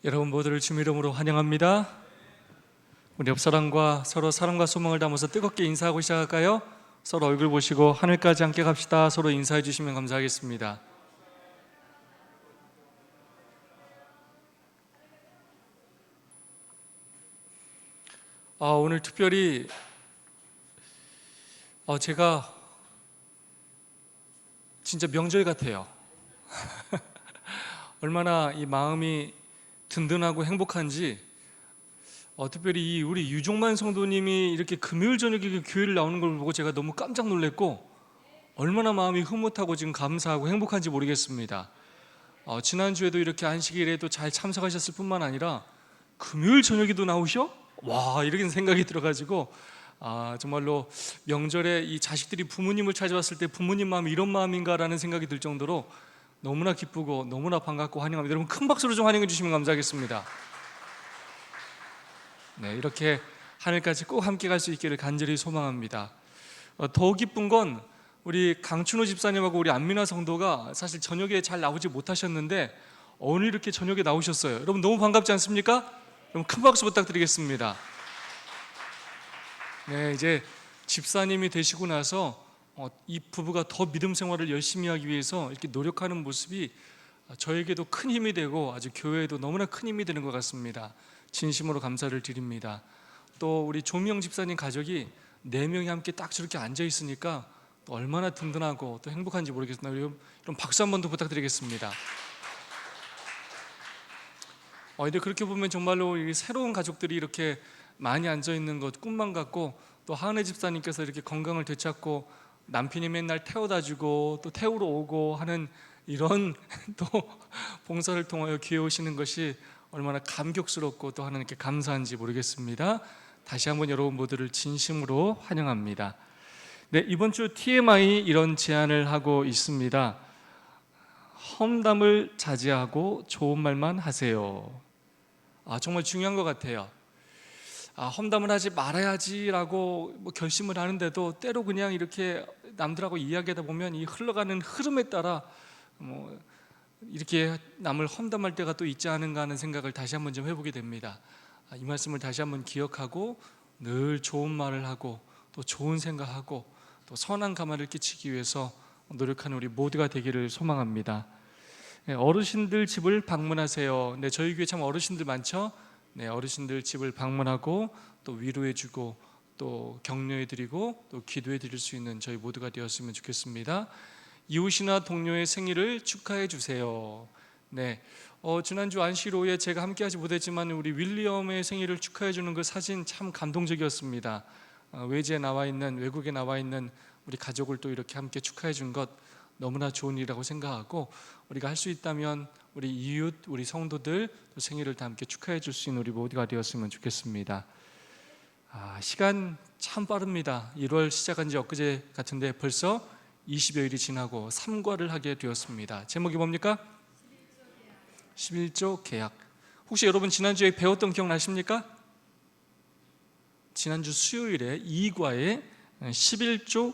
여러분 모두를 주님 이름으로 환영합니다. 우리 옆 사람과 서로 사랑과 소망을 담아서 뜨겁게 인사하고 시작할까요? 서로 얼굴 보시고 하늘까지 함께 갑시다. 서로 인사해 주시면 감사하겠습니다. 오늘 특별히 제가 진짜 명절 같아요. 얼마나 이 마음이 든든하고 행복한지, 특별히 우리 유종만 성도님이 이렇게 금요일 저녁에 교회를 나오는 걸 보고 제가 너무 깜짝 놀랐고, 얼마나 마음이 흐뭇하고 지금 감사하고 행복한지 모르겠습니다. 지난주에도 이렇게 안식일에도 잘 참석하셨을 뿐만 아니라 금요일 저녁에도 나오셔? 와, 이렇게 생각이 들어가지고 정말로 명절에 이 자식들이 부모님을 찾아왔을 때 부모님 마음이 이런 마음인가라는 생각이 들 정도로 너무나 기쁘고 너무나 반갑고 환영합니다. 여러분 큰 박수로 좀 환영해 주시면 감사하겠습니다. 네, 이렇게 하늘까지 꼭 함께 갈 수 있기를 간절히 소망합니다. 더 기쁜 건 우리 강춘호 집사님하고 우리 안민아 성도가 사실 저녁에 잘 나오지 못하셨는데 오늘 이렇게 저녁에 나오셨어요. 여러분 너무 반갑지 않습니까? 여러분 큰 박수 부탁드리겠습니다. 네, 이제 집사님이 되시고 나서 이 부부가 더 믿음 생활을 열심히 하기 위해서 이렇게 노력하는 모습이 저에게도 큰 힘이 되고 아주 교회에도 너무나 큰 힘이 되는 것 같습니다. 진심으로 감사를 드립니다. 또 우리 조미영 집사님 가족이 4명이 함께 딱 저렇게 앉아 있으니까 또 얼마나 든든하고 또 행복한지 모르겠습니다. 여러분 박수 한 번 더 부탁드리겠습니다. 근데 그렇게 보면 정말로 이 새로운 가족들이 이렇게 많이 앉아 있는 것 꿈만 같고, 또 하은혜 집사님께서 이렇게 건강을 되찾고 남편이 맨날 태워다 주고 또 태우러 오고 하는 이런 또 봉사를 통하여 교회 오시는 것이 얼마나 감격스럽고 또 하나님께 감사한지 모르겠습니다. 다시 한번 여러분 모두를 진심으로 환영합니다. 네, 이번 주 TMI 이런 제안을 하고 있습니다. 험담을 자제하고 좋은 말만 하세요. 정말 중요한 것 같아요. 험담을 하지 말아야지라고 결심을 하는데도 때로 그냥 이렇게 남들하고 이야기하다 보면 이 흘러가는 흐름에 따라 이렇게 남을 험담할 때가 또 있지 않은가 하는 생각을 다시 한번 좀 해보게 됩니다. 이 말씀을 다시 한번 기억하고 늘 좋은 말을 하고 또 좋은 생각하고 또 선한 감화를 끼치기 위해서 노력하는 우리 모두가 되기를 소망합니다. 네, 어르신들 집을 방문하세요. 네, 저희 교회 참 어르신들 많죠? 네, 어르신들 집을 방문하고 또 위로해주고 또 격려해드리고 또 기도해드릴 수 있는 저희 모두가 되었으면 좋겠습니다. 이웃이나 동료의 생일을 축하해 주세요. 네, 지난주 안식일에 제가 함께하지 못했지만 우리 윌리엄의 생일을 축하해 주는 그 사진 참 감동적이었습니다. 외국에 나와 있는 우리 가족을 또 이렇게 함께 축하해 준 것 너무나 좋은 일이라고 생각하고, 우리가 할 수 있다면 우리 이웃, 우리 성도들 또 생일을 다 함께 축하해 줄 수 있는 우리 모두가 되었으면 좋겠습니다. 시간 참 빠릅니다. 1월 시작한 지 엊그제 같은데 벌써 20여일이 지나고 3과를 하게 되었습니다. 제목이 뭡니까? 11조 계약. 혹시 여러분 지난주에 배웠던 기억나십니까? 지난주 수요일에 2과에 11조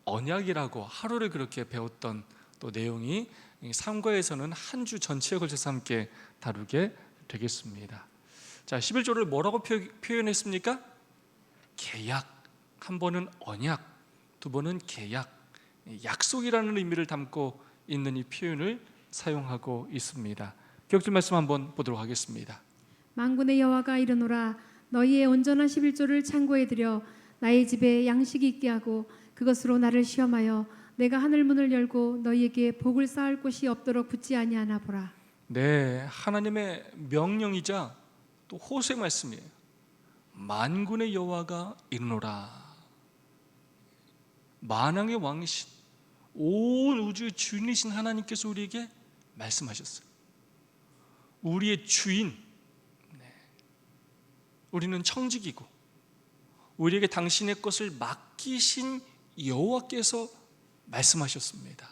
언약이라고 하루를 그렇게 배웠던 또 내용이 3과에서는 한 주 전체에 걸쳐서 함께 다루게 되겠습니다. 자, 11조를 뭐라고 표현했습니까? 계약. 한 번은 언약, 두 번은 계약, 약속이라는 의미를 담고 있는 이 표현을 사용하고 있습니다. 기억줄 말씀 한번 보도록 하겠습니다. 만군의 여호와가 이르노라, 너희의 온전한 11조를 창고에 들여 나의 집에 양식이 있게 하고 그것으로 나를 시험하여 내가 하늘 문을 열고 너희에게 복을 쌓을 곳이 없도록 붙지 아니하나 보라. 네, 하나님의 명령이자 또 호소의 말씀이에요. 만군의 여호와가 이르노라. 만왕의 왕이신 온 우주의 주인이신 하나님께서 우리에게 말씀하셨어요. 우리의 주인, 우리는 청직이고 우리에게 당신의 것을 맡기신 여호와께서 말씀하셨습니다.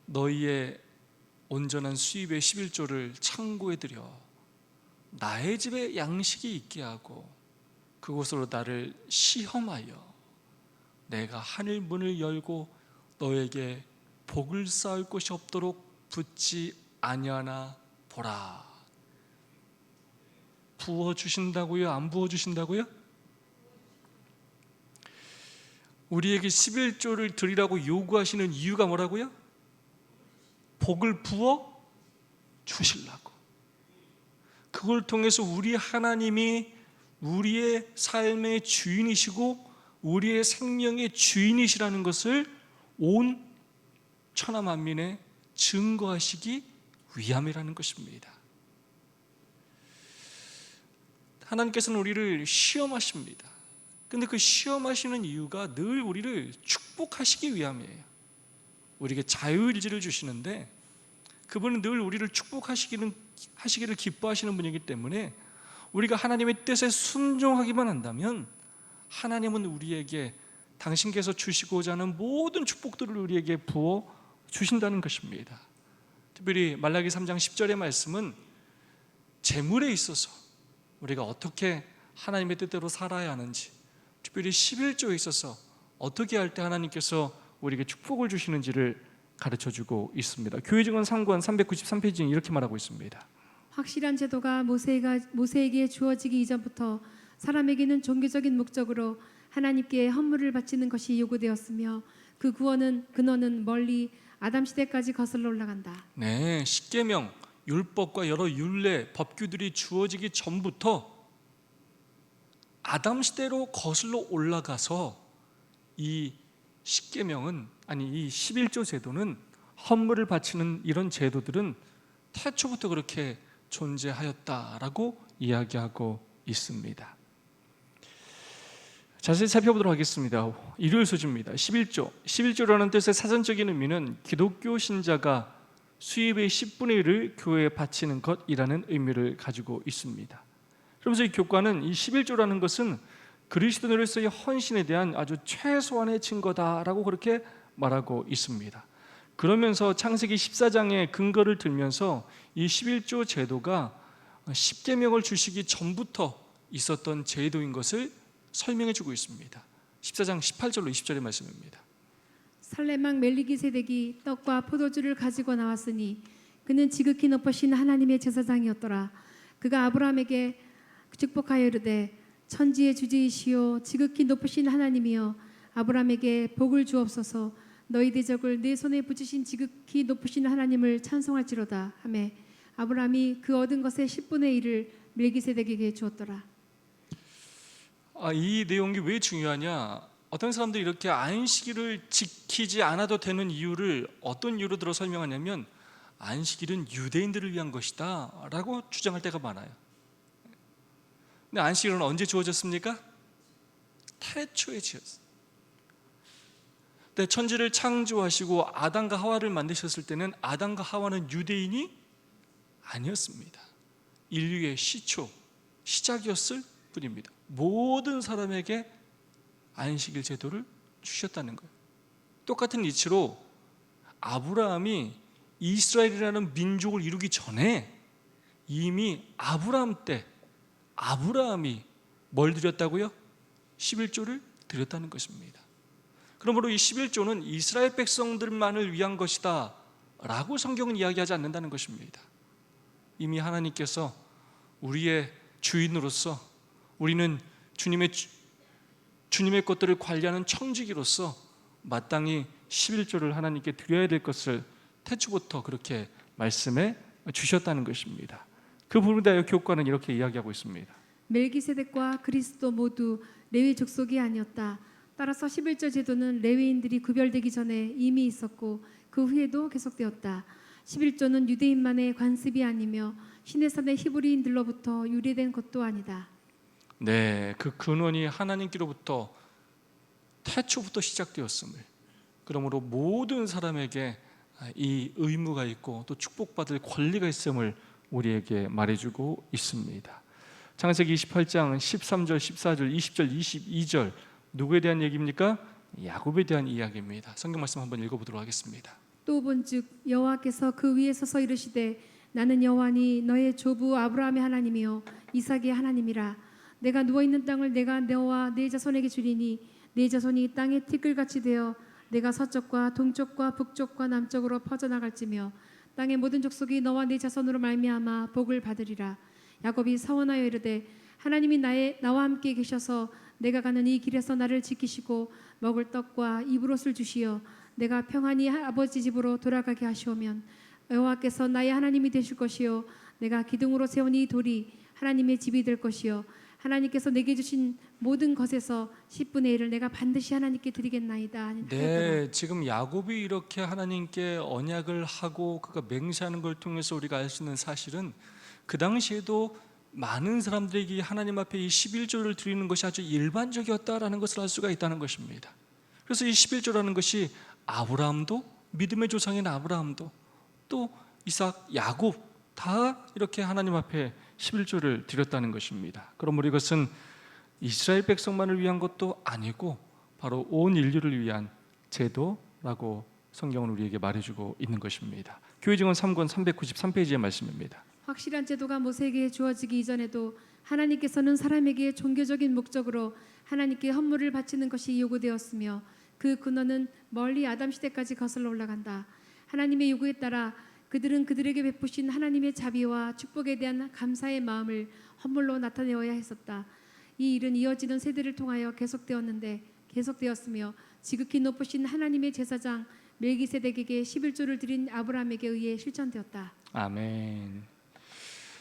너희의 온전한 수입의 11조를 창고에 들여 나의 집에 양식이 있게 하고 그곳으로 나를 시험하여 내가 하늘 문을 열고 너에게 복을 쌓을 곳이 없도록 붙지 아니하나 보라. 부어 주신다고요? 안 부어 주신다고요? 우리에게 11조를 드리라고 요구하시는 이유가 뭐라고요? 복을 부어 주시려고. 그걸 통해서 우리 하나님이 우리의 삶의 주인이시고 우리의 생명의 주인이시라는 것을 온 천하 만민에 증거하시기 위함이라는 것입니다. 하나님께서는 우리를 시험하십니다. 근데 그 시험하시는 이유가 늘 우리를 축복하시기 위함이에요. 우리에게 자유의지를 주시는데 그분은 늘 우리를 축복하시기를 기뻐하시는 분이기 때문에 우리가 하나님의 뜻에 순종하기만 한다면 하나님은 우리에게 당신께서 주시고자 하는 모든 축복들을 우리에게 부어 주신다는 것입니다. 특별히 말라기 3장 10절의 말씀은 재물에 있어서 우리가 어떻게 하나님의 뜻대로 살아야 하는지, 특별히 11조에 있어서 어떻게 할 때 하나님께서 우리에게 축복을 주시는지를 가르쳐주고 있습니다. 교회증언 3권 393페이지는 이렇게 말하고 있습니다. 확실한 제도가 모세에게 주어지기 이전부터 사람에게는 종교적인 목적으로 하나님께 헌물을 바치는 것이 요구되었으며 그 근원은 멀리 아담 시대까지 거슬러 올라간다. 네, 십계명, 율법과 여러 율례, 법규들이 주어지기 전부터 아담 시대로 거슬러 올라가서 이 십계명은 이 11조 제도는 헌물을 바치는 이런 제도들은 태초부터 그렇게 존재하였다라고 이야기하고 있습니다. 자세히 살펴보도록 하겠습니다. 일요일 소지입니다. 11조라는 뜻의 사전적인 의미는 기독교 신자가 수입의 10분의 1을 교회에 바치는 것이라는 의미를 가지고 있습니다. 그러면서 이 교과는 이 11조라는 것은 그리스도인으로서의 헌신에 대한 아주 최소한의 증거다라고 그렇게 말하고 있습니다. 그러면서 창세기 14장의 근거를 들면서 이 11조 제도가 십계명을 주시기 전부터 있었던 제도인 것을 설명해 주고 있습니다. 14장 18절로 20절의 말씀입니다. 살레망 멜기세덱이 떡과 포도주를 가지고 나왔으니 그는 지극히 높으신 하나님의 제사장이었더라. 그가 아브라함에게 축복하여 이르되 천지의 주지이시오 지극히 높으신 하나님이여 아브라함에게 복을 주옵소서. 너희 대적을 내 손에 붙이신 지극히 높으신 하나님을 찬송할지로다 하매 아브라함이 그 얻은 것의 10분의 1을 멜기세덱에게 주었더라. 이 내용이 왜 중요하냐? 어떤 사람들이 이렇게 안식일을 지키지 않아도 되는 이유를 어떤 이유로 들어 설명하냐면 안식일은 유대인들을 위한 것이다 라고 주장할 때가 많아요. 근데 안식일은 언제 주어졌습니까? 태초에 지었어요. 근데 천지를 창조하시고 아담과 하와를 만드셨을 때는 아담과 하와는 유대인이 아니었습니다. 인류의 시작이었을 뿐입니다. 모든 사람에게 안식일 제도를 주셨다는 거예요. 똑같은 이치로 아브라함이 이스라엘이라는 민족을 이루기 전에 이미 아브라함 때 아브라함이 뭘 드렸다고요? 11조를 드렸다는 것입니다. 그러므로 이 11조는 이스라엘 백성들만을 위한 것이다 라고 성경은 이야기하지 않는다는 것입니다. 이미 하나님께서 우리의 주인으로서 우리는 주님의 것들을 관리하는 청지기로서 마땅히 11조를 하나님께 드려야 될 것을 태초부터 그렇게 말씀해 주셨다는 것입니다. 그 부분에 대하여 교과는 이렇게 이야기하고 있습니다. 멜기세덱과 그리스도 모두 레위 족속이 아니었다. 따라서 11조 제도는 레위인들이 구별되기 전에 이미 있었고 그 후에도 계속되었다. 11조는 유대인만의 관습이 아니며 시내산의 히브리인들로부터 유래된 것도 아니다. 네, 그 근원이 하나님께로부터 태초부터 시작되었음을, 그러므로 모든 사람에게 이 의무가 있고 또 축복받을 권리가 있음을 우리에게 말해주고 있습니다. 창세기 28장 13절, 14절, 20절, 22절 누구에 대한 얘기입니까? 야곱에 대한 이야기입니다. 성경 말씀 한번 읽어보도록 하겠습니다. 또 본즉 여호와께서 그 위에 서서 이르시되 나는 여호와니 너의 조부 아브라함의 하나님이요 이삭의 하나님이라. 내가 누워있는 땅을 내가 너와 네 자손에게 주리니 네 자손이 땅의 티끌같이 되어 내가 서쪽과 동쪽과 북쪽과 남쪽으로 퍼져나갈지며 땅의 모든 족속이 너와 네 자손으로 말미암아 복을 받으리라. 야곱이 서원하여 이르되 하나님이 나와 함께 계셔서 내가 가는 이 길에서 나를 지키시고 먹을 떡과 입을 옷을 주시어 내가 평안히 아버지 집으로 돌아가게 하시오면 여호와께서 나의 하나님이 되실 것이요 내가 기둥으로 세운 이 돌이 하나님의 집이 될 것이요 하나님께서 내게 주신 모든 것에서 10분의 1을 내가 반드시 하나님께 드리겠나이다. 네, 지금 야곱이 이렇게 하나님께 언약을 하고 그가 맹세하는 걸 통해서 우리가 알 수 있는 사실은 그 당시에도 많은 사람들에게 하나님 앞에 이 11조를 드리는 것이 아주 일반적이었다라는 것을 알 수가 있다는 것입니다. 그래서 이 11조라는 것이 아브라함도, 믿음의 조상인 아브라함도, 또 이삭, 야곱 다 이렇게 하나님 앞에 11조를 드렸다는 것입니다. 그러므로 이것은 이스라엘 백성만을 위한 것도 아니고 바로 온 인류를 위한 제도라고 성경은 우리에게 말해주고 있는 것입니다. 교회 증언 3권 393페이지의 말씀입니다. 확실한 제도가 모세에게 주어지기 이전에도 하나님께서는 사람에게 종교적인 목적으로 하나님께 헌물을 바치는 것이 요구되었으며 그 근원은 멀리 아담 시대까지 거슬러 올라간다. 하나님의 요구에 따라 그들은 그들에게 베푸신 하나님의 자비와 축복에 대한 감사의 마음을 헌물로 나타내어야 했었다. 이 일은 이어지는 세대를 통하여 계속되었으며 지극히 높으신 하나님의 제사장 멜기세덱에게 11조를 드린 아브라함에게 의해 실천되었다. 아멘.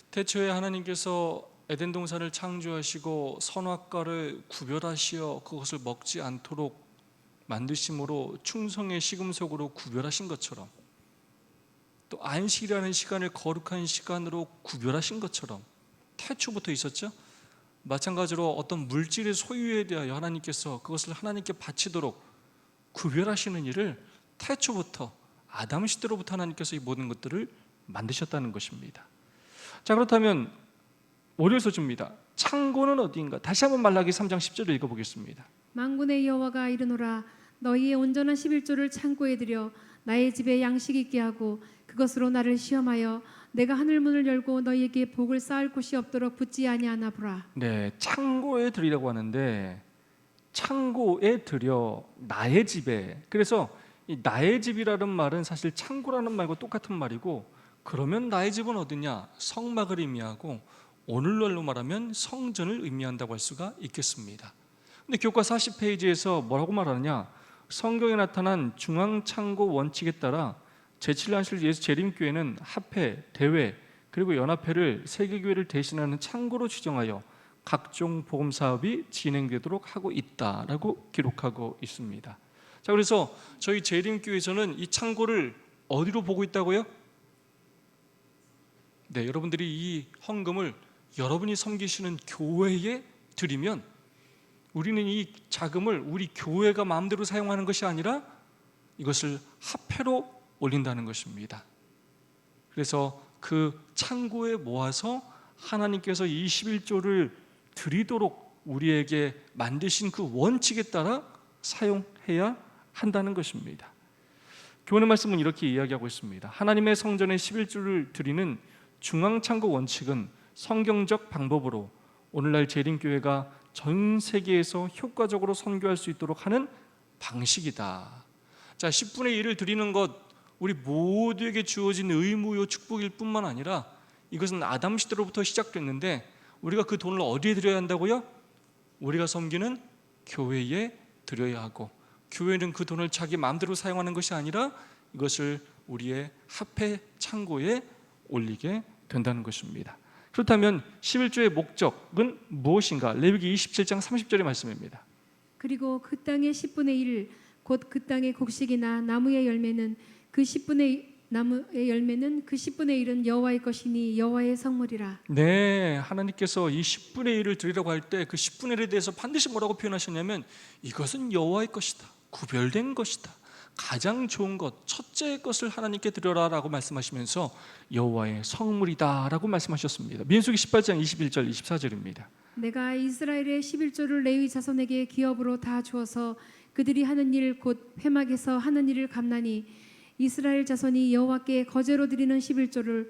태초에 하나님께서 에덴 동산을 창조하시고 선악과를 구별하시어 그것을 먹지 않도록 만드심으로 충성의 시금석으로 구별하신 것처럼, 또 안식이라는 시간을 거룩한 시간으로 구별하신 것처럼 태초부터 있었죠. 마찬가지로 어떤 물질의 소유에 대하여 하나님께서 그것을 하나님께 바치도록 구별하시는 일을 태초부터 아담 시대로부터 하나님께서 이 모든 것들을 만드셨다는 것입니다. 자, 그렇다면 월요일 소주입니다. 창고는 어디인가? 다시 한번 말라기 3장 10절을 읽어보겠습니다. 만군의 여호와가 이르노라 너희의 온전한 11조를 창고에 들여 나의 집에 양식 있게 하고 그것으로 나를 시험하여 내가 하늘 문을 열고 너희에게 복을 쌓을 곳이 없도록 붙지 아니하나 보라. 네, 창고에 들이라고 하는데 창고에 들여 나의 집에, 그래서 이 나의 집이라는 말은 사실 창고라는 말과 똑같은 말이고, 그러면 나의 집은 어디냐? 성막을 의미하고 오늘날로 말하면 성전을 의미한다고 할 수가 있겠습니다. 근데 교과 40페이지에서 뭐라고 말하느냐? 성경에 나타난 중앙창고 원칙에 따라 제7안실 예수 재림교회는 합회, 대회, 그리고 연합회를 세계교회를 대신하는 창고로 지정하여 각종 복음 사업이 진행되도록 하고 있다라고 기록하고 있습니다. 자, 그래서 저희 재림교회에서는 이 창고를 어디로 보고 있다고요? 네, 여러분들이 이 헌금을 여러분이 섬기시는 교회에 드리면 우리는 이 자금을 우리 교회가 마음대로 사용하는 것이 아니라 이것을 합회로 올린다는 것입니다. 그래서 그 창고에 모아서 하나님께서 이 11조를 드리도록 우리에게 만드신 그 원칙에 따라 사용해야 한다는 것입니다. 교훈의 말씀은 이렇게 이야기하고 있습니다. 하나님의 성전에 11조를 드리는 중앙창고 원칙은 성경적 방법으로 오늘날 재림교회가 전 세계에서 효과적으로 선교할 수 있도록 하는 방식이다. 자, 10분의 1을 드리는 것, 우리 모두에게 주어진 의무요 축복일 뿐만 아니라 이것은 아담 시대로부터 시작됐는데 우리가 그 돈을 어디에 드려야 한다고요? 우리가 섬기는 교회에 드려야 하고, 교회는 그 돈을 자기 마음대로 사용하는 것이 아니라 이것을 우리의 합회 창고에 올리게 된다는 것입니다. 그렇다면 11조의 목적은 무엇인가? 레위기 27장 30절의 말씀입니다. 그리고 그 땅의 10분의 1 곧 그 땅의 곡식이나 나무의 열매는 그 10분의 1은 여호와의 것이니 여호와의 성물이라. 네, 하나님께서 이 10분의 1을 드리라고 할 때 그 10분의 1에 대해서 반드시 뭐라고 표현하셨냐면 이것은 여호와의 것이다, 구별된 것이다, 가장 좋은 것, 첫째 것을 하나님께 드려라 라고 말씀하시면서 여호와의 성물이다 라고 말씀하셨습니다. 민수기 18장 21절 24절입니다. 내가 이스라엘의 11조를 레위 자손에게 기업으로 다 주어서 그들이 하는 일 곧 회막에서 하는 일을 갚나니 이스라엘 자손이 여호와께 거제로 드리는 11조를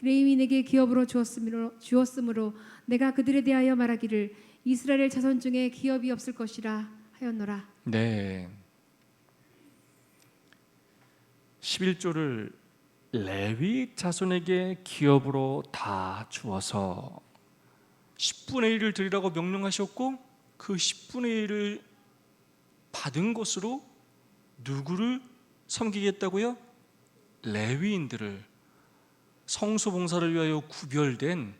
레위인에게 기업으로 주었으므로 내가 그들에 대하여 말하기를 이스라엘 자손 중에 기업이 없을 것이라 하였노라. 네, 11조를 레위 자손에게 기업으로 다 주어서 10분의 1을 드리라고 명령하셨고 그 10분의 1을 받은 것으로 누구를 섬기겠다고요? 레위인들을, 성소봉사를 위하여 구별된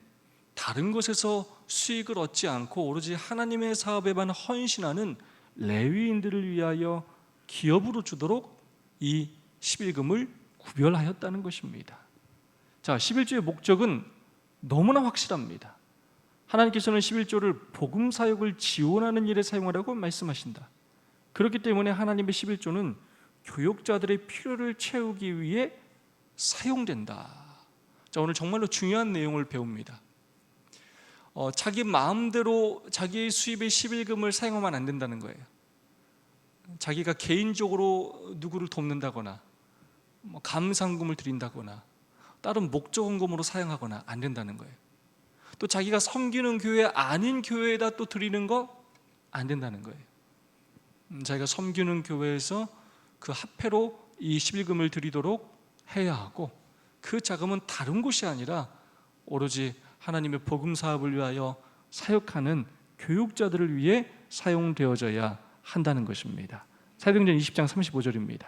다른 것에서 수익을 얻지 않고 오로지 하나님의 사업에만 헌신하는 레위인들을 위하여 기업으로 주도록 이 11금을 구별하였다는 것입니다. 자, 11조의 목적은 너무나 확실합니다. 하나님께서는 11조를 복음 사역을 지원하는 일에 사용하라고 말씀하신다. 그렇기 때문에 하나님의 11조는 교육자들의 필요를 채우기 위해 사용된다. 자, 오늘 정말로 중요한 내용을 배웁니다. 자기 마음대로 자기의 수입의 11금을 사용하면 안 된다는 거예요. 자기가 개인적으로 누구를 돕는다거나 감상금을 드린다거나 다른 목적원금으로 사용하거나 안 된다는 거예요. 또 자기가 섬기는 교회 아닌 교회에다 또 드리는 거 안 된다는 거예요. 자기가 섬기는 교회에서 그 합회로 이 11금을 드리도록 해야 하고, 그 자금은 다른 곳이 아니라 오로지 하나님의 복음 사업을 위하여 사역하는 교육자들을 위해 사용되어져야 한다는 것입니다. 사도행전 20장 35절입니다.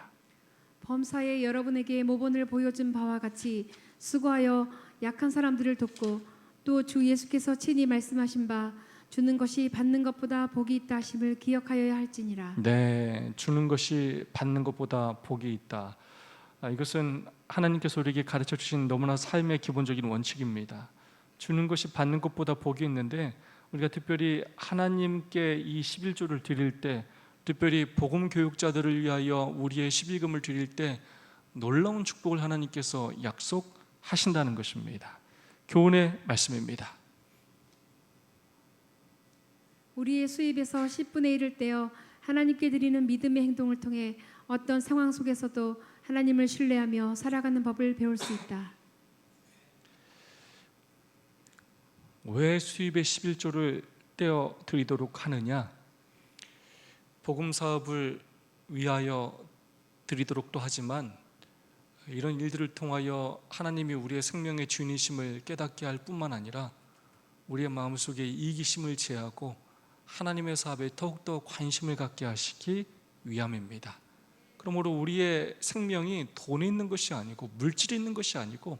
범사에 여러분에게 모본을 보여준 바와 같이 수고하여 약한 사람들을 돕고 또 주 예수께서 친히 말씀하신 바 주는 것이 받는 것보다 복이 있다 하심을 기억하여야 할지니라. 네, 주는 것이 받는 것보다 복이 있다. 이것은 하나님께서 우리에게 가르쳐 주신 너무나 삶의 기본적인 원칙입니다. 주는 것이 받는 것보다 복이 있는데, 우리가 특별히 하나님께 이 11조를 드릴 때, 특별히 복음 교육자들을 위하여 우리의 11금을 드릴 때 놀라운 축복을 하나님께서 약속하신다는 것입니다. 교훈의 말씀입니다. 우리의 수입에서 10분의 1을 떼어 하나님께 드리는 믿음의 행동을 통해 어떤 상황 속에서도 하나님을 신뢰하며 살아가는 법을 배울 수 있다. 왜 수입의 11조를 떼어 드리도록 하느냐? 복음 사업을 위하여 드리도록도 하지만 이런 일들을 통하여 하나님이 우리의 생명의 주인이심을 깨닫게 할 뿐만 아니라 우리의 마음속에 이기심을 제하고 하나님의 사업에 더욱더 관심을 갖게 하시기 위함입니다. 그러므로 우리의 생명이 돈에 있는 것이 아니고 물질이 있는 것이 아니고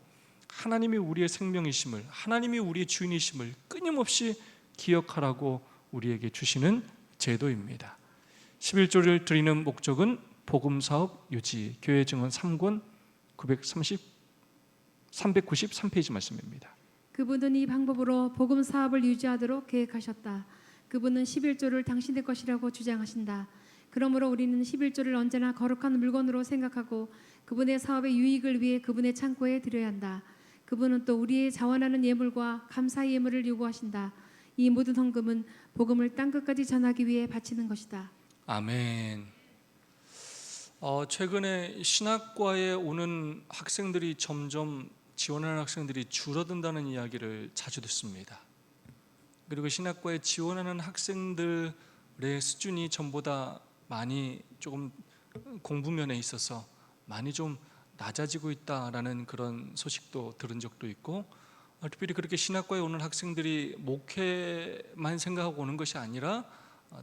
하나님이 우리의 생명이심을, 하나님이 우리의 주인이심을 끊임없이 기억하라고 우리에게 주시는 제도입니다. 11조를 드리는 목적은 복음사업 유지, 교회 증언 3권 393페이지 말씀입니다. 그분은 이 방법으로 복음 사업을 유지하도록 계획하셨다. 그분은 11조를 당신의 것이라고 주장하신다. 그러므로 우리는 11조를 언제나 거룩한 물건으로 생각하고 그분의 사업의 유익을 위해 그분의 창고에 드려야 한다. 그분은 또 우리의 자원하는 예물과 감사의 예물을 요구하신다. 이 모든 헌금은 복음을 땅끝까지 전하기 위해 바치는 것이다. 아멘. 최근에 신학과에 오는 학생들이 점점 지원하는 학생들이 줄어든다는 이야기를 자주 듣습니다. 그리고 신학과에 지원하는 학생들의 수준이 전보다 많이 조금 공부면에 있어서 많이 좀 낮아지고 있다라는 그런 소식도 들은 적도 있고, 특별히 그렇게 신학과에 오는 학생들이 목회만 생각하고 오는 것이 아니라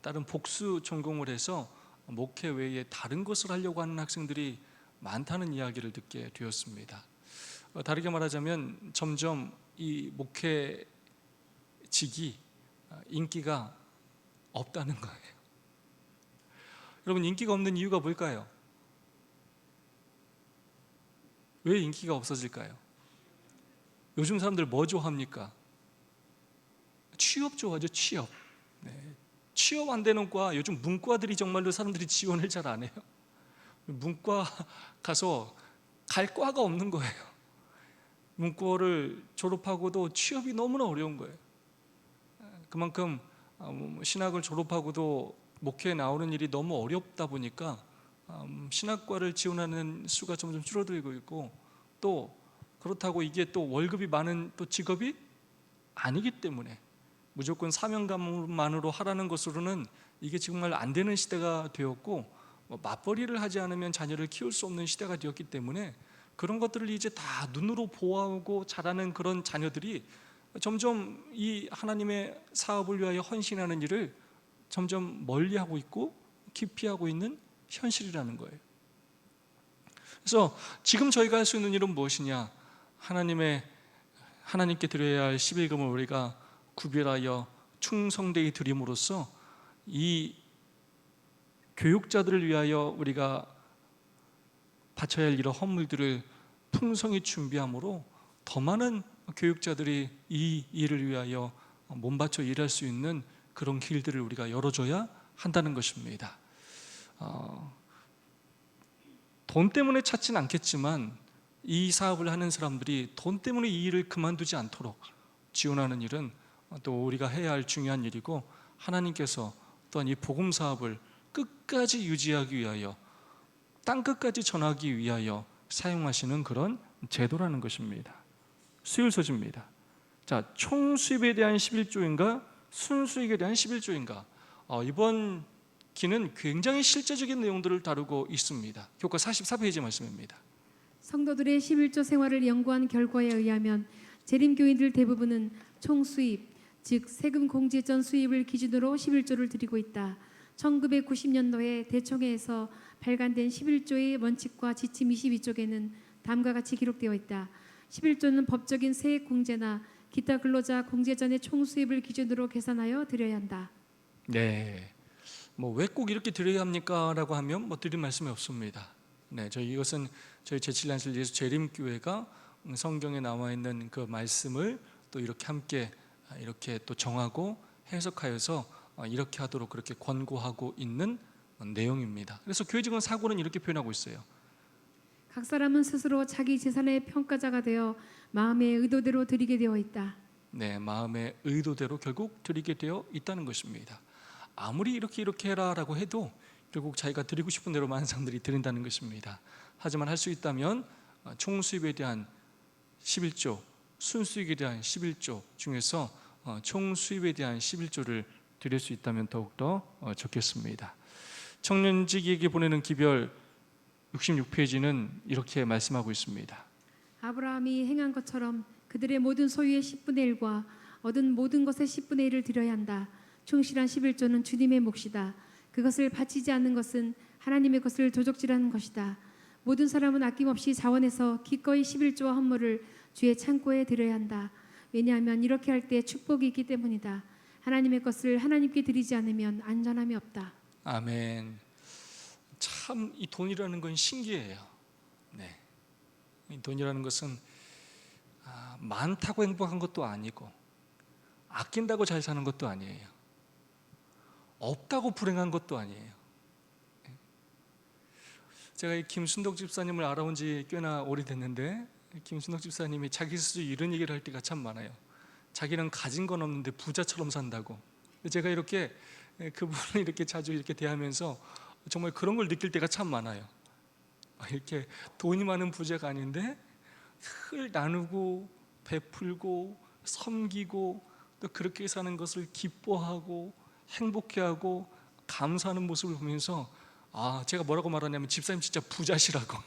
다른 복수 전공을 해서 목회 외에 다른 것을 하려고 하는 학생들이 많다는 이야기를 듣게 되었습니다. 다르게 말하자면 점점 이 목회직이 인기가 없다는 거예요. 여러분, 인기가 없는 이유가 뭘까요? 왜 인기가 없어질까요? 요즘 사람들 뭐 좋아합니까? 취업 좋아하죠, 취업. 네. 취업 안 되는 과, 요즘 문과들이 정말로 사람들이 지원을 잘 안 해요. 문과 가서 갈 과가 없는 거예요. 문과를 졸업하고도 취업이 너무나 어려운 거예요. 그만큼 신학을 졸업하고도 목회에 나오는 일이 너무 어렵다 보니까 신학과를 지원하는 수가 점점 줄어들고 있고, 또 그렇다고 이게 또 월급이 많은 또 직업이 아니기 때문에 무조건 사명감만으로 하라는 것으로는 이게 정말 안 되는 시대가 되었고, 맞벌이를 하지 않으면 자녀를 키울 수 없는 시대가 되었기 때문에 그런 것들을 이제 다 눈으로 보아오고 자라는 그런 자녀들이 점점 이 하나님의 사업을 위하여 헌신하는 일을 점점 멀리하고 있고 기피하고 있는 현실이라는 거예요. 그래서 지금 저희가 할 수 있는 일은 무엇이냐? 하나님께 드려야 할 11금을 우리가 구별하여 충성되게 드림으로써 이 교육자들을 위하여 우리가 바쳐야 할 이런 헌물들을 풍성히 준비함으로 더 많은 교육자들이 이 일을 위하여 몸바쳐 일할 수 있는 그런 길들을 우리가 열어줘야 한다는 것입니다. 돈 때문에 찾지는 않겠지만 이 사업을 하는 사람들이 돈 때문에 이 일을 그만두지 않도록 지원하는 일은 또 우리가 해야 할 중요한 일이고, 하나님께서 또한 이 복음 사업을 끝까지 유지하기 위하여 땅끝까지 전하기 위하여 사용하시는 그런 제도라는 것입니다. 수율 소지입니다. 자, 총 수입에 대한 11조인가 순수익에 대한 11조인가, 이번 기는 굉장히 실제적인 내용들을 다루고 있습니다. 교과 44페이지 말씀입니다. 성도들의 11조 생활을 연구한 결과에 의하면 재림교인들 대부분은 총 수입, 즉 세금 공제 전 수입을 기준으로 11조를 드리고 있다. 1990년도에 대총회에서 발간된 11조의 원칙과 지침 22쪽에는 다음과 같이 기록되어 있다. 11조는 법적인 세액 공제나 기타 근로자 공제 전의 총 수입을 기준으로 계산하여 드려야 한다. 네, 왜 꼭 이렇게 드려야 합니까? 라고 하면 드릴 말씀이 없습니다. 네, 이것은 저희 제7일 예수 재림교회가 성경에 나와 있는 그 말씀을 또 이렇게 함께 이렇게 또 정하고 해석하여서 이렇게 하도록 그렇게 권고하고 있는 내용입니다. 그래서 교회직원 사고는 이렇게 표현하고 있어요. 각 사람은 스스로 자기 재산의 평가자가 되어 마음의 의도대로 드리게 되어 있다. 네, 마음의 의도대로 결국 드리게 되어 있다는 것입니다. 아무리 이렇게 해라라고 해도 결국 자기가 드리고 싶은 대로 많은 사람들이 드린다는 것입니다. 하지만 할 수 있다면 총 수입에 대한 11조, 순수익에 대한 11조 중에서 총 수입에 대한 11조를 드릴 수 있다면 더욱더 좋겠습니다. 청년직에게 보내는 기별 66페이지는 이렇게 말씀하고 있습니다. 아브라함이 행한 것처럼 그들의 모든 소유의 10분의 1과 얻은 모든 것의 10분의 1을 드려야 한다. 충실한 11조는 주님의 몫이다. 그것을 바치지 않는 것은 하나님의 것을 도적질하는 것이다. 모든 사람은 아낌없이 자원해서 기꺼이 11조와 헌물을 주의 창고에 드려야 한다. 왜냐하면 이렇게 할 때 축복이 있기 때문이다. 하나님의 것을 하나님께 드리지 않으면 안전함이 없다. 아멘. 참 이 돈이라는 건 신기해요. 네, 이 돈이라는 것은 많다고 행복한 것도 아니고 아낀다고 잘 사는 것도 아니에요. 없다고 불행한 것도 아니에요. 제가 이 김순덕 집사님을 알아온 지 꽤나 오래됐는데, 김순덕 집사님이 자기 스스로 이런 얘기를 할 때가 참 많아요. 자기는 가진 건 없는데 부자처럼 산다고. 제가 이렇게 그분을 이렇게 자주 이렇게 대하면서 정말 그런 걸 느낄 때가 참 많아요. 이렇게 돈이 많은 부자가 아닌데 늘 나누고 베풀고 섬기고 또 그렇게 사는 것을 기뻐하고 행복해하고 감사하는 모습을 보면서 제가 뭐라고 말하냐면 집사님 진짜 부자시라고.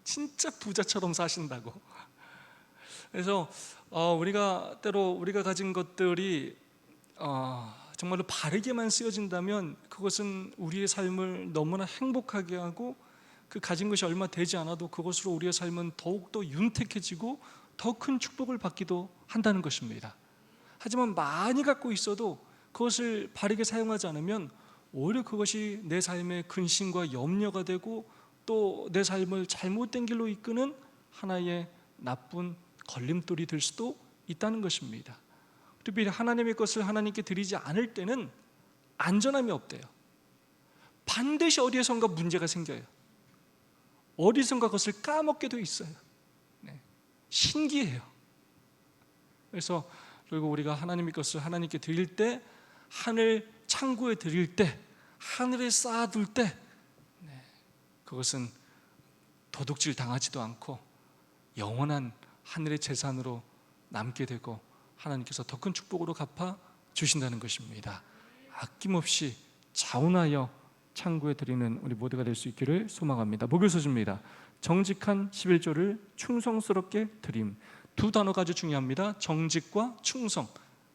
진짜 부자처럼 사신다고. 그래서 우리가 때로 우리가 가진 것들이 정말로 바르게만 쓰여진다면 그것은 우리의 삶을 너무나 행복하게 하고, 그 가진 것이 얼마 되지 않아도 그것으로 우리의 삶은 더욱더 윤택해지고 더 큰 축복을 받기도 한다는 것입니다. 하지만 많이 갖고 있어도 그것을 바르게 사용하지 않으면 오히려 그것이 내 삶의 근심과 염려가 되고 또 내 삶을 잘못된 길로 이끄는 하나의 나쁜 걸림돌이 될 수도 있다는 것입니다. 특별히 하나님의 것을 하나님께 드리지 않을 때는 안전함이 없대요. 반드시 어디에선가 문제가 생겨요. 어디선가 그것을 까먹게 돼 있어요. 네, 신기해요. 그래서 결국 우리가 하나님의 것을 하나님께 드릴 때, 하늘 창고에 드릴 때, 하늘에 쌓아둘 때, 그것은 도둑질 당하지도 않고 영원한 하늘의 재산으로 남게 되고 하나님께서 더 큰 축복으로 갚아 주신다는 것입니다. 아낌없이 자원하여 창고에 드리는 우리 모두가 될 수 있기를 소망합니다. 목요소주입니다. 정직한 11조를 충성스럽게 드림, 두 단어가 아주 중요합니다. 정직과 충성.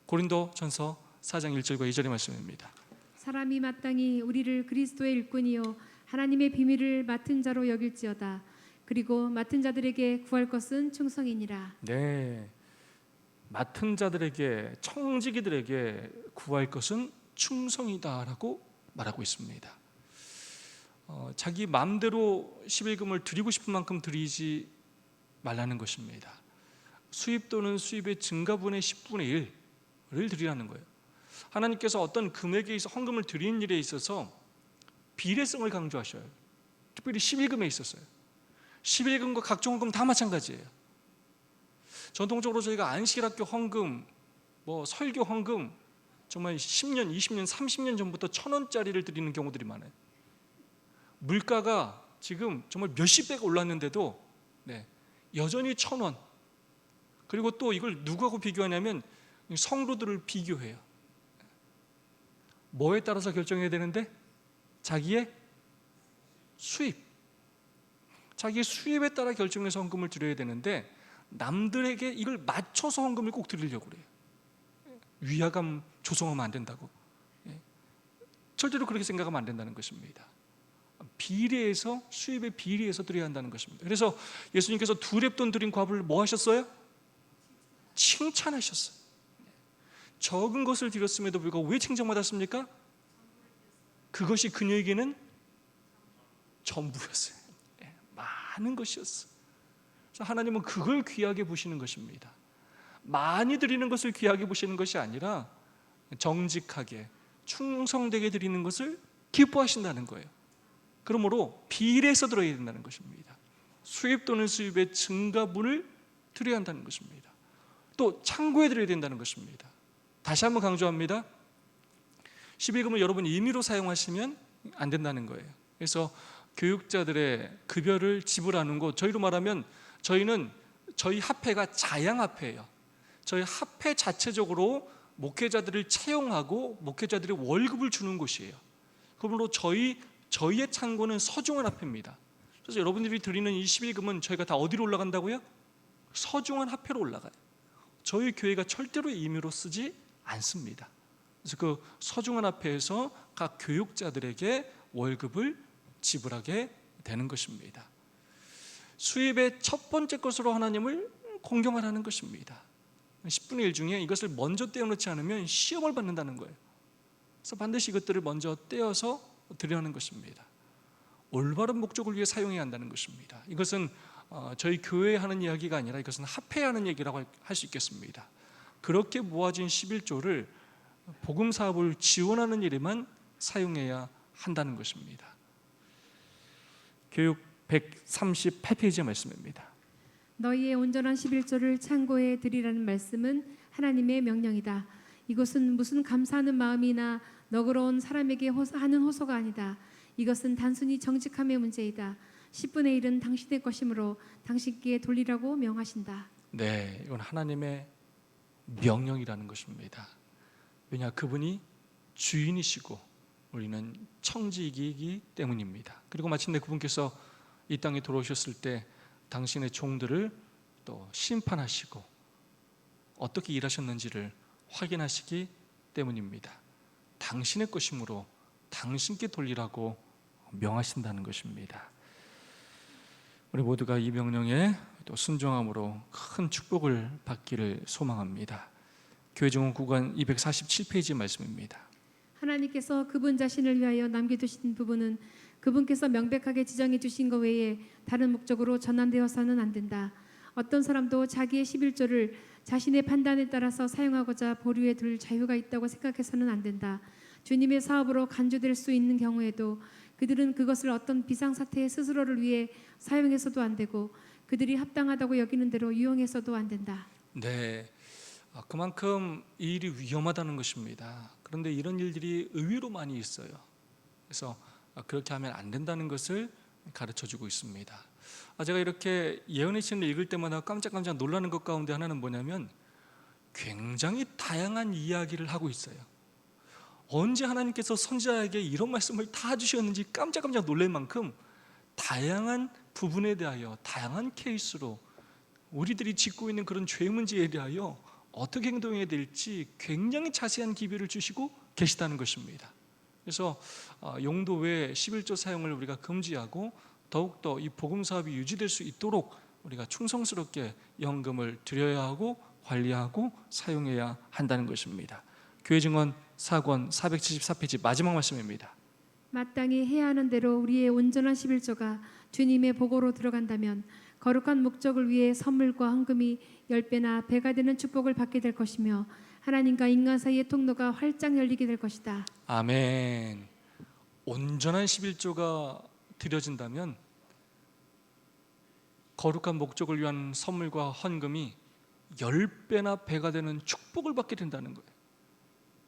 고린도전서 4장 1절과 2절의 말씀입니다. 사람이 마땅히 우리를 그리스도의 일꾼이요 하나님의 비밀을 맡은 자로 여길지어다. 그리고 맡은 자들에게 구할 것은 충성이니라. 네, 맡은 자들에게, 청지기들에게 구할 것은 충성이다라고 말하고 있습니다. 자기 마음대로 11금을 드리고 싶은 만큼 드리지 말라는 것입니다. 수입 또는 수입의 증가분의 10분의 1을 드리라는 거예요. 하나님께서 어떤 금액에 있어 헌금을 드리는 일에 있어서 비례성을 강조하셔요. 특별히 11금에 있었어요. 11금과 각종 헌금 다 마찬가지예요. 전통적으로 저희가 안식일학교 헌금, 설교 헌금 정말 10년, 20년, 30년 전부터 1,000원짜리를 드리는 경우들이 많아요. 물가가 지금 정말 몇십 배가 올랐는데도 여전히 1,000원. 그리고 또 이걸 누구하고 비교하냐면 성도들을 비교해요. 뭐에 따라서 결정해야 되는데? 자기의 수입. 자기의 수입에 따라 결정해서 헌금을 드려야 되는데 남들에게 이걸 맞춰서 헌금을 꼭 드리려고 그래요. 위화감 조성하면 안 된다고. 절대로 그렇게 생각하면 안 된다는 것입니다. 비례해서, 수입에 비례해서 드려야 한다는 것입니다. 그래서 예수님께서 두 렙돈 드린 과부를 뭐 하셨어요? 칭찬하셨어요. 적은 것을 드렸음에도 불구하고 왜 칭찬받았습니까? 그것이 그녀에게는 전부였어요. 많은 것이었어요. 그래서 하나님은 그걸 귀하게 보시는 것입니다. 많이 드리는 것을 귀하게 보시는 것이 아니라 정직하게 충성되게 드리는 것을 기뻐하신다는 거예요. 그러므로 비례해서 드려야 된다는 것입니다. 수입 또는 수입의 증가분을 드려야 한다는 것입니다. 또 창고에 드려야 된다는 것입니다. 다시 한번 강조합니다. 11금을 여러분 임의로 사용하시면 안 된다는 거예요. 그래서 교육자들의 급여를 지불하는 곳, 저희로 말하면 저희 합회가 자양합회예요. 저희 합회 자체적으로 목회자들을 채용하고 목회자들의 월급을 주는 곳이에요. 그러므로 저희의 창고는 서중한 합회입니다. 그래서 여러분들이 드리는 이 11금은 저희가 다 어디로 올라간다고요? 서중한 합회로 올라가요. 저희 교회가 절대로 임의로 쓰지 않습니다. 그래서 그 서중한 합회에서 각 교육자들에게 월급을 지불하게 되는 것입니다. 수입의 첫 번째 것으로 하나님을 공경하라는 것입니다. 10분의 1 중에 이것을 먼저 떼어놓지 않으면 시험을 받는다는 거예요. 그래서 반드시 이것들을 먼저 떼어서 드리라는 것입니다. 올바른 목적을 위해 사용해야 한다는 것입니다. 이것은 저희 교회에 하는 이야기가 아니라 이것은 합회에 하는 얘기라고 할 수 있겠습니다. 그렇게 모아진 11조를 복음 사업을 지원하는 일에만 사용해야 한다는 것입니다. 교육 138페이지의 말씀입니다. 너희의 온전한 11조를 창고에 드리라는 말씀은 하나님의 명령이다. 이것은 무슨 감사하는 마음이나 너그러운 사람에게 하는 호소가 아니다. 이것은 단순히 정직함의 문제이다. 10분의 1은 당신의 것이므로 당신께 돌리라고 명하신다. 네, 이건 하나님의 명령이라는 것입니다. 왜냐, 그분이 주인이시고 우리는 청지기이기 때문입니다. 그리고 마침내 그분께서 이 땅에 들어오셨을 때 당신의 종들을 또 심판하시고 어떻게 일하셨는지를 확인하시기 때문입니다. 당신의 것이므로 당신께 돌리라고 명하신다는 것입니다. 우리 모두가 이 명령에 또 순종함으로 큰 축복을 받기를 소망합니다. 교회 증언 구간 247페이지 말씀입니다. 하나님께서 그분 자신을 위하여 남겨두신 부분은 그분께서 명백하게 지정해 주신 것 외에 다른 목적으로 전환되어서는 안 된다. 어떤 사람도 자기의 11조를 자신의 판단에 따라서 사용하고자 보류해 둘 자유가 있다고 생각해서는 안 된다. 주님의 사업으로 간주될 수 있는 경우에도 그들은 그것을 어떤 비상사태의 스스로를 위해 사용해서도 안 되고 그들이 합당하다고 여기는 대로 유용해서도 안 된다. 네, 그만큼 이 일이 위험하다는 것입니다. 그런데 이런 일들이 의외로 많이 있어요. 그래서 그렇게 하면 안 된다는 것을 가르쳐주고 있습니다. 제가 이렇게 예언의 책을 읽을 때마다 깜짝깜짝 놀라는 것 가운데 하나는 뭐냐면 굉장히 다양한 이야기를 하고 있어요. 언제 하나님께서 선지자에게 이런 말씀을 다 주셨는지 깜짝깜짝 놀랄 만큼 다양한 부분에 대하여 다양한 케이스로 우리들이 짓고 있는 그런 죄 문제에 대하여 어떻게 행동해야 될지 굉장히 자세한 기별을 주시고 계시다는 것입니다. 그래서 용도 외에 11조 사용을 우리가 금지하고 더욱더 이 복음 사업이 유지될 수 있도록 우리가 충성스럽게 연금을 드려야 하고 관리하고 사용해야 한다는 것입니다. 교회 증언 4권 474페이지 마지막 말씀입니다. 마땅히 해야 하는 대로 우리의 온전한 11조가 주님의 보고로 들어간다면 거룩한 목적을 위해 선물과 헌금이 10배나 배가 되는 축복을 받게 될 것이며 하나님과 인간 사이의 통로가 활짝 열리게 될 것이다. 아멘. 온전한 11조가 드려진다면 거룩한 목적을 위한 선물과 헌금이 10배나 배가 되는 축복을 받게 된다는 거예요.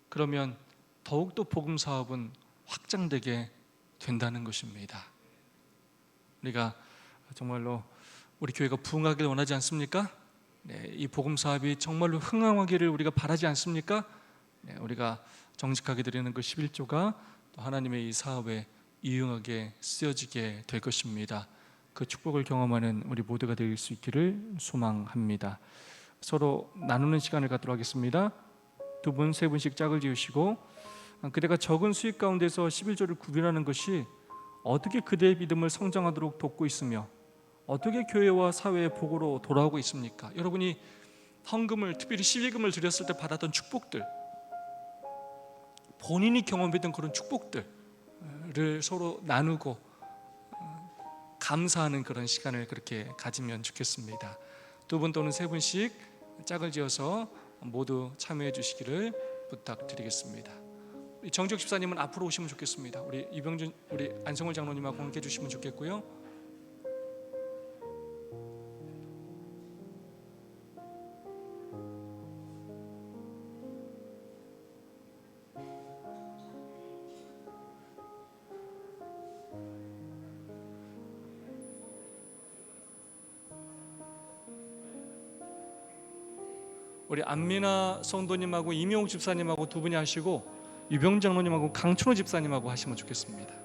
그러면 더욱더 복음 사업은 확장되게 된다는 것입니다. 우리가 정말로 우리 교회가 부흥하기를 원하지 않습니까? 네, 이 복음 사업이 정말로 흥황하기를 우리가 바라지 않습니까? 네, 우리가 정직하게 드리는 그 11조가 또 하나님의 이 사업에 유용하게 쓰여지게 될 것입니다. 그 축복을 경험하는 우리 모두가 될 수 있기를 소망합니다. 서로 나누는 시간을 갖도록 하겠습니다. 두 분, 세 분씩 짝을 지으시고 그대가 적은 수익 가운데서 11조를 구별하는 것이 어떻게 그대의 믿음을 성장하도록 돕고 있으며 어떻게 교회와 사회의 복으로 돌아오고 있습니까? 여러분이 헌금을, 특별히 11금을 드렸을 때 받았던 축복들, 본인이 경험했던 그런 축복들을 서로 나누고 감사하는 그런 시간을 그렇게 가지면 좋겠습니다. 두 분 또는 세 분씩 짝을 지어서 모두 참여해 주시기를 부탁드리겠습니다. 정지혁 집사님은 앞으로 오시면 좋겠습니다. 우리 이병준, 우리 안성월 장로님하고 함께 해주시면 좋겠고요. 우리 안미나 성도님하고 이명욱 집사님하고 두 분이 하시고 유병 장로님하고 강춘호 집사님하고 하시면 좋겠습니다.